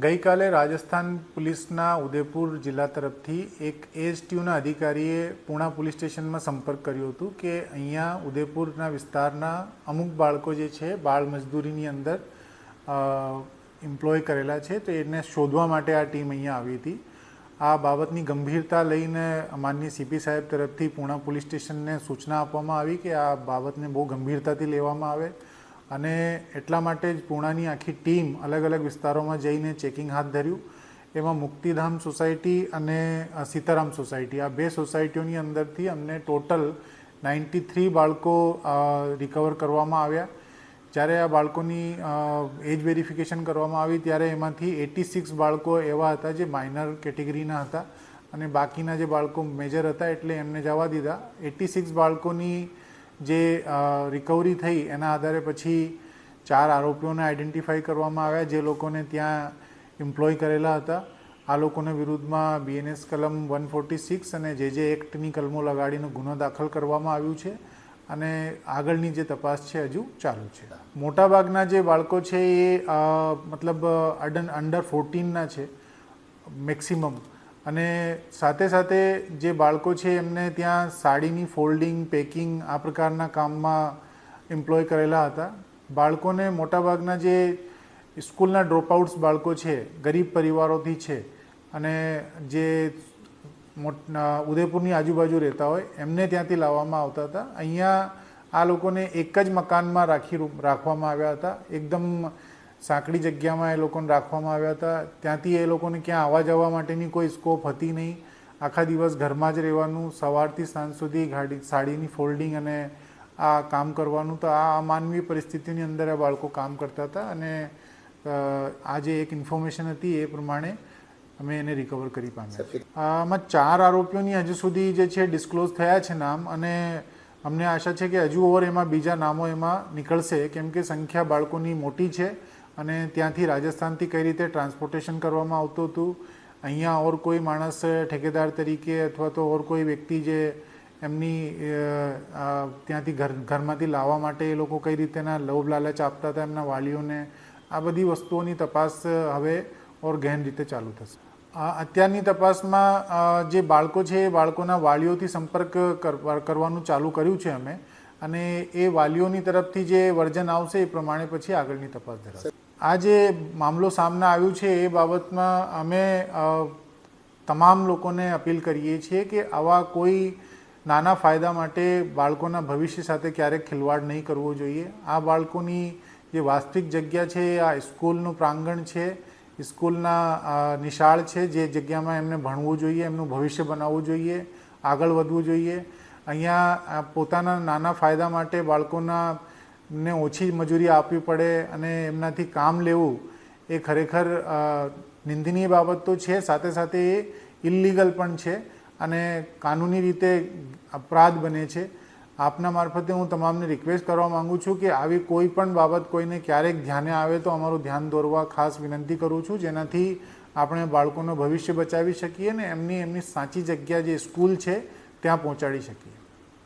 ગઈકાલે રાજસ્થાન પોલીસના ઉદયપુર જિલ્લા તરફથી એક એએસટીયુના અધિકારીએ પૂણા પોલીસ સ્ટેશનમાં સંપર્ક કર્યો હતો કે અહીંયા ઉદયપુરના વિસ્તારના અમુક બાળકો જે છે બાળ મજદૂરીની અંદર એમ્પ્લોય કરેલા છે, તો એને શોધવા માટે આ ટીમ અહીંયા આવી હતી. આ બાબતની ગંભીરતા લઈને માનનીય સીપી સાહેબ તરફથી પૂણા પોલીસ સ્ટેશનને સૂચના આપવામાં આવી કે આ બાબતને બહુ ગંભીરતાથી લેવામાં આવે અને એટલા માટે જ પૂણાની આખી ટીમ અલગ અલગ વિસ્તારોમાં જઈને ચેકિંગ હાથ ધર્યું. એમાં મુક્તિધામ સોસાયટી અને સીતારામ સોસાયટી, આ બે સોસાયટીઓની અંદરથી અમને ટોટલ 93 બાળકો રિકવર કરવામાં આવ્યા. જ્યારે આ બાળકોની એજ વેરિફિકેશન કરવામાં આવી ત્યારે એમાંથી 86 બાળકો એવા હતા જે માઇનર કેટેગરીના હતા અને બાકીના જે બાળકો મેજર હતા એટલે એમને જવા દીધા. 86 બાળકોની જે રિકવરી થઈ એના આધારે પછી 4 આરોપીઓને આઈડેન્ટિફાઈ કરવામાં આવ્યા જે લોકોને ત્યાં એમ્પ્લોય કરેલા હતા. આ લોકોના વિરુદ્ધમાં BNS કલમ 146 અને જે એક્ટની કલમો લગાડીને ગુનો દાખલ કરવામાં આવ્યું છે અને આગળની જે તપાસ છે હજુ ચાલુ છે. મોટાભાગના જે બાળકો છે એ મતલબ અંડર 14ના છે મેક્સિમમ, અને સાથે સાથે જે બાળકો છે એમને ત્યાં સાડીની ફોલ્ડિંગ, પેકિંગ આ પ્રકારના કામમાં એમ્પ્લોય કરેલા હતા. બાળકોને મોટાભાગના જે સ્કૂલના ડ્રોપઆઉટ્સ બાળકો છે, ગરીબ પરિવારોથી છે અને જે ઉદયપુરની આજુબાજુ રહેતા હોય એમને ત્યાંથી લાવવામાં આવતા હતા. અહીંયા આ લોકોને એક જ મકાનમાં રાખવામાં આવ્યા હતા. એકદમ સાંકડી જગ્યામાં એ લોકોને રાખવામાં આવ્યા હતા. ત્યાંથી એ લોકોને ક્યાં આવવા જવા માટેની કોઈ સ્કોપ હતી નહીં. આખા દિવસ ઘરમાં જ રહેવાનું, સવારથી સાંજ સુધી સાડીની ફોલ્ડિંગ અને આ કામ કરવાનું. તો આ અમાનવીય પરિસ્થિતિની અંદર આ બાળકો કામ કરતા હતા અને આ જે એક ઇન્ફોર્મેશન હતી એ પ્રમાણે અમે એને રિકવર કરી પામ્યા. આમાં 4 આરોપીઓની હજુ સુધી જે છે ડિસ્ક્લોઝ થયા છે નામ, અને અમને આશા છે કે હજુ ઓર એમાં બીજા નામો એમાં નીકળશે, કેમ કે સંખ્યા બાળકોની મોટી છે અને ત્યાંથી રાજસ્થાનથી કઈ રીતે ટ્રાન્સપોર્ટેશન કરવામાં આવતું હતું, અહીંયા ઓર કોઈ માણસ ઠેકેદાર તરીકે અથવા તો ઓર કોઈ વ્યક્તિ જે એમની ત્યાંથી ઘરમાંથી લાવવા માટે એ લોકો કઈ રીતેના લોભ લાલચ આપતા હતા એમના વાલીઓને, આ બધી વસ્તુઓની તપાસ હવે ઓર ગહેન રીતે ચાલુ થશે. અત્યારની તપાસમાં જે બાળકો છે એ બાળકોના વાલીઓથી સંપર્ક કરવાનું ચાલુ કર્યું છે અમે, અને એ વાલીઓની તરફથી જે વર્જન આવશે એ પ્રમાણે પછી આગળની તપાસ ધરાશે. આ જે મામલો સામે આવ્યું છે એ બાબતમાં અમે તમામ લોકોને અપીલ કરીએ છીએ કે આવા કોઈ નાના ફાયદા માટે બાળકોના ભવિષ્ય સાથે ક્યારેક ખિલવાડ નહીં કરવો જોઈએ. આ બાળકોની જે વાસ્તવિક જગ્યા છે આ સ્કૂલનું પ્રાંગણ છે, સ્કૂલના નિશાળ છે, જે જગ્યામાં એમને ભણવું જોઈએ, એમનું ભવિષ્ય બનાવવું જોઈએ, આગળ વધવું જોઈએ. અહીંયા પોતાના નાના ફાયદા માટે બાળકોના ને ઓછી મજૂરી આપવી પડે અને એમનાથી કામ લેવું એ ખરેખર નિંદનીય બાબત તો છે, સાથે સાથે એ ઇલીગલ પણ છે અને કાનૂની રીતે અપરાધ બને છે. આપના મારફતે હું તમામને રિક્વેસ્ટ કરવા માગું છું કે આવી કોઈ પણ બાબત કોઈને ક્યારેક ધ્યાને આવે તો અમારું ધ્યાન દોરવા ખાસ વિનંતી કરું છું, જેનાથી આપણે બાળકોનું ભવિષ્ય બચાવી શકીએ ને એમની સાચી જગ્યા જે સ્કૂલ છે ત્યાં પહોંચાડી શકીએ.